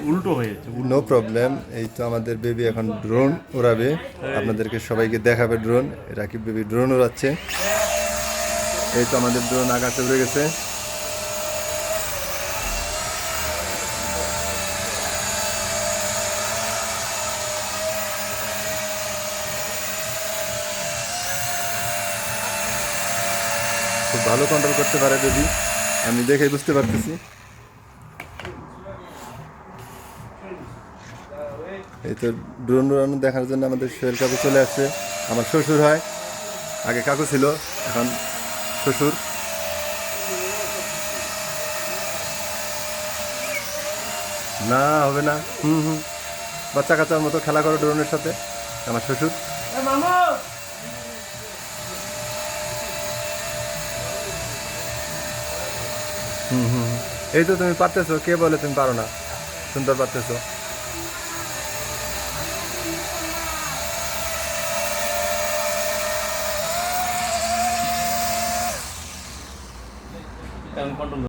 উল্টো হয়েছে। No problem. এই তো আমাদের বেবি এখন ড্রোন উড়াবে, আপনাদেরকে সবাইকে দেখাবে ড্রোন। রাকিব বেবি ড্রোন উড়াচ্ছে। এই তো আমাদের ড্রোন আকাশে উড়ে গেছে। খুব ভালো কন্ট্রোল করতে পারে বেবি, আমি দেখেই বুঝতে পারতেছি। এই তো ড্রোন উড়ানো দেখার জন্য আমাদের সোহেল কাকু চলে আসছে। আমার শ্বশুর হয়, আগে কাকু ছিল, এখন শ্বশুর। না হবে না, বাচ্চা কাচ্চার মতো খেলা করো ড্রোনের সাথে, আমার শ্বশুর। এই তো তুমি পারতেছো, কে বলে তুমি পারো না? সুন্দর পারতেছো। কন্ট্রোল